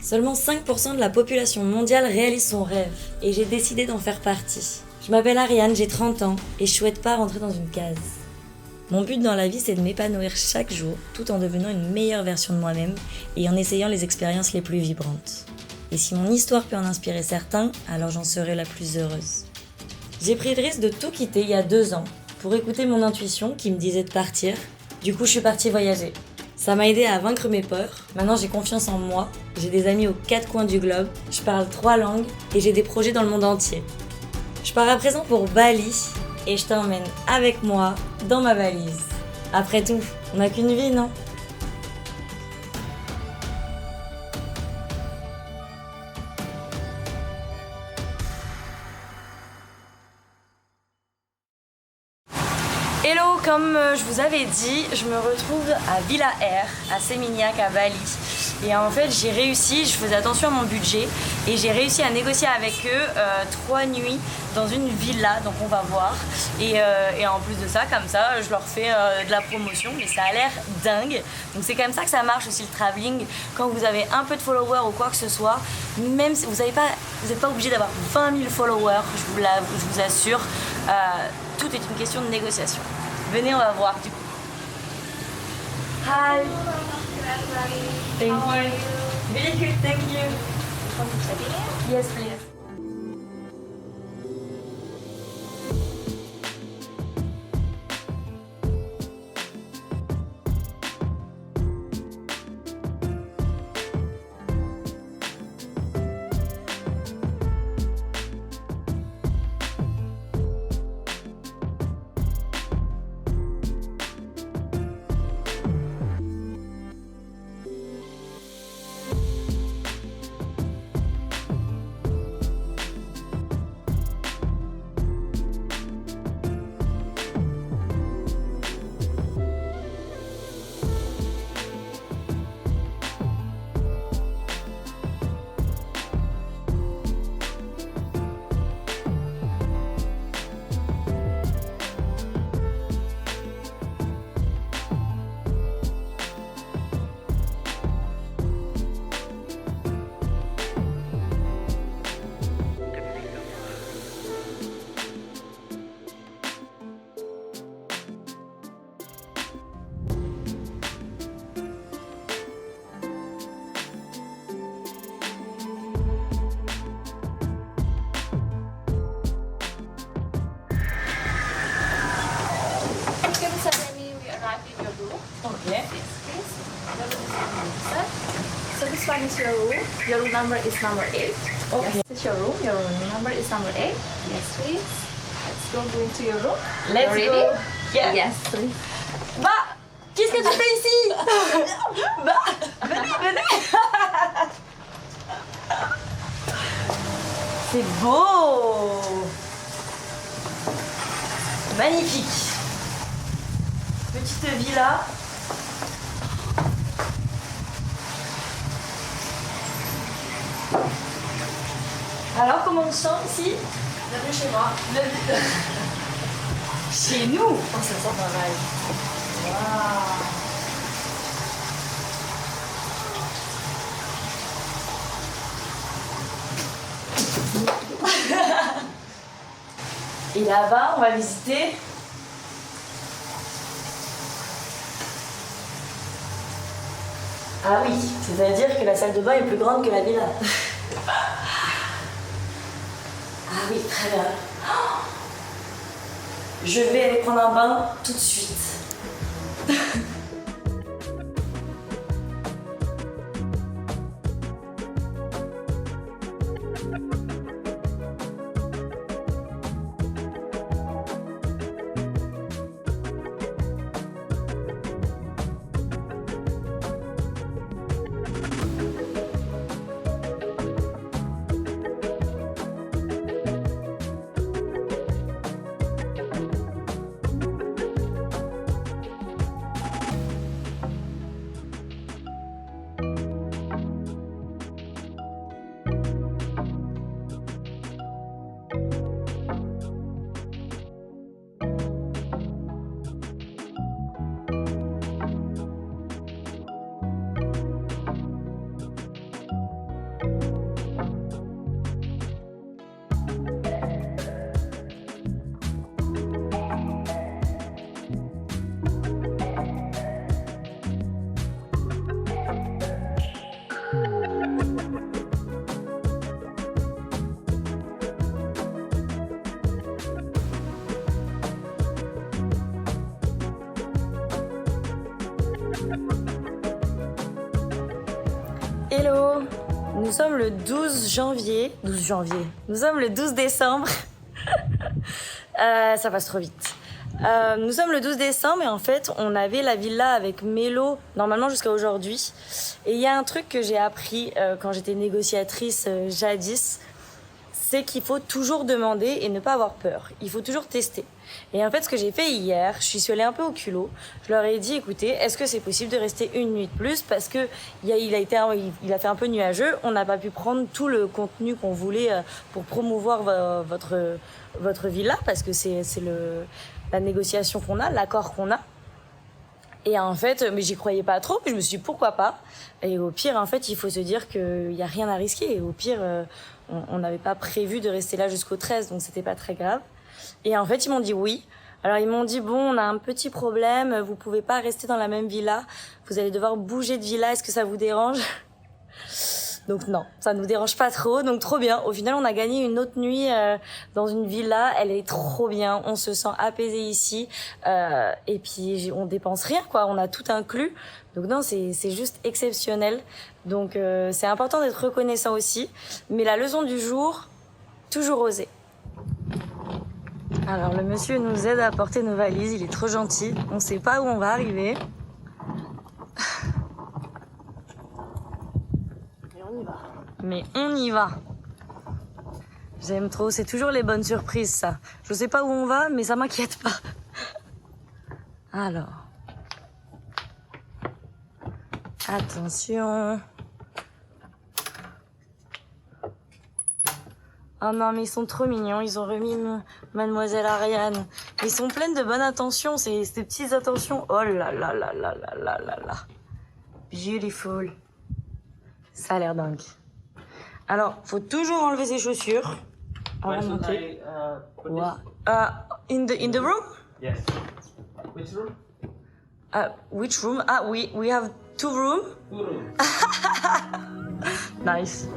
Seulement 5% de la population mondiale réalise son rêve, et j'ai décidé d'en faire partie. Je m'appelle Ariane, j'ai 30 ans, et je souhaite pas rentrer dans une case. Mon but dans la vie, c'est de m'épanouir chaque jour, tout en devenant une meilleure version de moi-même, et en essayant les expériences les plus vibrantes. Et si mon histoire peut en inspirer certains, alors j'en serai la plus heureuse. J'ai pris le risque de tout quitter il y a 2 ans, pour écouter mon intuition qui me disait de partir. Du coup, je suis partie voyager. Ça m'a aidé à vaincre mes peurs. Maintenant, j'ai confiance en moi. J'ai des amis aux 4 coins du globe. Je parle 3 langues et j'ai des projets dans le monde entier. Je pars à présent pour Bali et je t'emmène avec moi dans ma valise. Après tout, on n'a qu'une vie, non ? Hello, comme je vous avais dit, je me retrouve à Villa Air, à Seminyak, à Bali. Et en fait, j'ai réussi, je faisais attention à mon budget, et j'ai réussi à négocier avec eux 3 nuits dans une villa, donc on va voir. Et en plus de ça, comme ça, je leur fais de la promotion, mais ça a l'air dingue. Donc c'est comme ça que ça marche aussi le travelling. Quand vous avez un peu de followers ou quoi que ce soit, même si vous n'êtes pas obligé d'avoir 20 000 followers, je vous assure. Tout est une question de négociation. Venez, on va voir du coup. Hi. Thank you. Very good, thank you. Yes, please. Okay. So this one is your room. Your room number is number 8. Okay. Yes, this is your room. Your room number is number 8. Yes, please. Let's go into your room. Let's You go. ready? Yeah. Yes, please. Bah, qu'est-ce que tu fais ici? Bah, venez. C'est beau. Magnifique. Petite villa. Alors, comment on se sent ici? Bienvenue chez moi. Chez nous? Oh, ça sent pas mal. Waouh. Et là-bas, on va visiter ah oui, c'est-à-dire que la salle de bain est plus grande que la villa. Ah oui, très bien. Je vais aller prendre un bain tout de suite. Hello! Nous sommes le 12 janvier. Nous sommes le 12 décembre. Ça passe trop vite. Nous sommes le 12 décembre et en fait, on avait la villa avec Mélo normalement jusqu'à aujourd'hui. Et il y a un truc que j'ai appris quand j'étais négociatrice jadis, c'est qu'il faut toujours demander et ne pas avoir peur. Il faut toujours tester. Et en fait, ce que j'ai fait hier, je suis allée un peu au culot. Je leur ai dit, écoutez, est-ce que c'est possible de rester une nuit de plus parce que il a fait un peu nuageux. On n'a pas pu prendre tout le contenu qu'on voulait pour promouvoir votre villa parce que c'est la négociation qu'on a, l'accord qu'on a. Et en fait, mais j'y croyais pas trop. Je me suis dit, pourquoi pas? Et au pire, en fait, il faut se dire qu'il y a rien à risquer. Et au pire, on n'avait pas prévu de rester là jusqu'au 13, donc c'était pas très grave. Et en fait, ils m'ont dit oui. Alors, ils m'ont dit, bon, on a un petit problème, vous pouvez pas rester dans la même villa, vous allez devoir bouger de villa, est-ce que ça vous dérange? Donc non, ça nous dérange pas trop, donc trop bien. Au final, on a gagné une autre nuit dans une villa, elle est trop bien, on se sent apaisé ici, et puis on dépense rien, quoi, on a tout inclus. Donc non, c'est juste exceptionnel. Donc c'est important d'être reconnaissant aussi. Mais la leçon du jour, toujours oser. Alors le monsieur nous aide à porter nos valises, il est trop gentil, on sait pas où on va arriver. Mais on y va. J'aime trop, c'est toujours les bonnes surprises ça. Je sais pas où on va, mais ça m'inquiète pas. Alors. Attention. Oh non, mais ils sont trop mignons, ils ont remis Mademoiselle Ariane. Ils sont pleins de bonnes intentions, ces petites attentions. Oh là là là là là là là là. Beautiful. Ça a l'air dingue. Alors, faut toujours enlever ses chaussures. On va monter. Wow. In the room? Yes. Which room? Which room? We have 2 rooms. 2 rooms. Nice.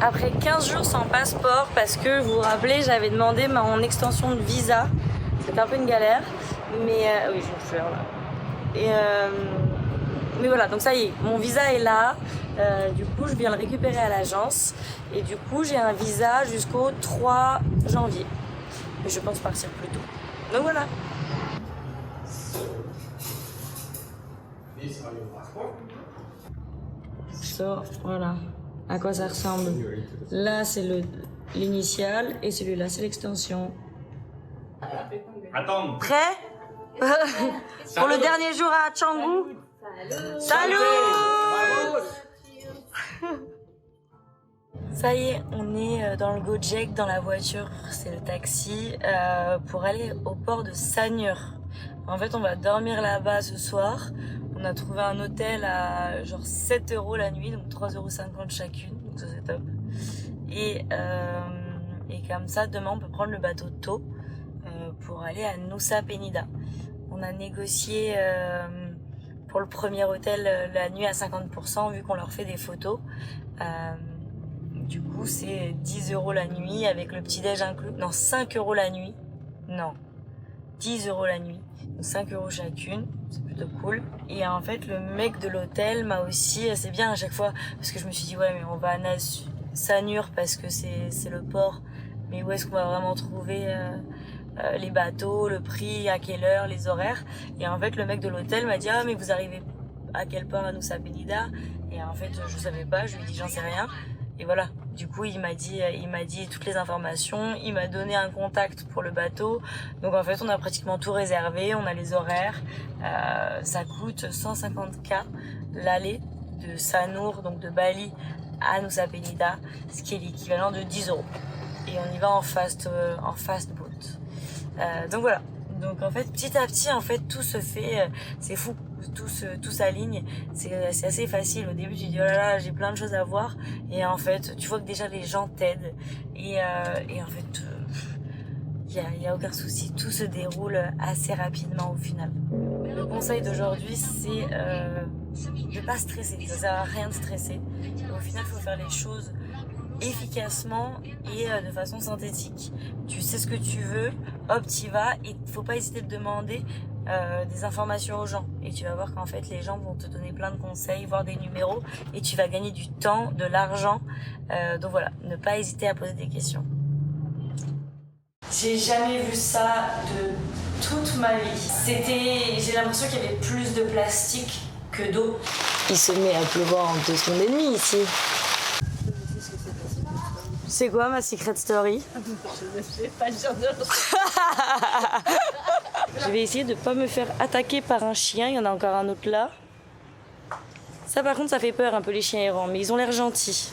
Après 15 jours sans passeport, parce que vous vous rappelez, j'avais demandé mon extension de visa. C'était un peu une galère, mais oui, je vais le faire là. Mais voilà, donc ça y est, mon visa est là. Du coup, je viens le récupérer à l'agence. Et du coup, j'ai un visa jusqu'au 3 janvier. Mais je pense partir plus tôt. Donc voilà. So, voilà. À quoi ça ressemble? Là, c'est l'initial et celui-là, c'est l'extension. Attends. Prêt? Pour le dernier jour à Canggu? Salut! Ça y est, on est dans le Gojek, dans la voiture, c'est le taxi, pour aller au port de Sanur. En fait, on va dormir là-bas ce soir. On a trouvé un hôtel à genre 7 € la nuit, donc 3,50 € chacune, donc ça c'est top. Et comme ça, demain on peut prendre le bateau tôt pour aller à Nusa Penida. On a négocié pour le premier hôtel la nuit à 50% vu qu'on leur fait des photos. Du coup c'est 10 € la nuit avec le petit déj inclus. Non, 5 € la nuit. Non, 10 € la nuit. 5 € chacune, c'est plutôt cool. Et en fait, le mec de l'hôtel m'a aussi, c'est bien à chaque fois, parce que je me suis dit, ouais, mais on va à Sanur parce que c'est le port, mais où est-ce qu'on va vraiment trouver les bateaux, le prix, à quelle heure, les horaires. Et en fait, le mec de l'hôtel m'a dit, ah, mais vous arrivez à quel port à Nusa Penida? Et en fait, je savais pas, je lui ai dit, j'en sais rien. Et voilà, du coup il m'a dit toutes les informations, il m'a donné un contact pour le bateau. Donc en fait on a pratiquement tout réservé, on a les horaires. Ça coûte 150K l'aller de Sanur, donc de Bali à Nusa Penida, ce qui est l'équivalent de 10 €. Et on y va en fast boat. Donc voilà. Donc en fait petit à petit en fait tout se fait, c'est fou. Tout s'aligne, c'est assez facile. Au début tu dis oh là là j'ai plein de choses à voir, et en fait tu vois que déjà les gens t'aident, et en fait il y a aucun souci, tout se déroule assez rapidement au final. Le conseil d'aujourd'hui c'est de pas stresser, ça sert à rien de stresser. Au final il faut faire les choses efficacement et de façon synthétique. Tu sais ce que tu veux, hop t'y vas, et faut pas hésiter de demander des informations aux gens, et tu vas voir qu'en fait les gens vont te donner plein de conseils, voire des numéros, et tu vas gagner du temps, de l'argent. Donc voilà, ne pas hésiter à poser des questions. J'ai jamais vu ça de toute ma vie. J'ai l'impression qu'il y avait plus de plastique que d'eau. Il se met à pleuvoir en 2 secondes et demie ici. C'est quoi ma secret story? Je ne sais pas le genre de... Je vais essayer de pas me faire attaquer par un chien, il y en a encore un autre là. Ça par contre ça fait peur un peu les chiens errants, mais ils ont l'air gentils.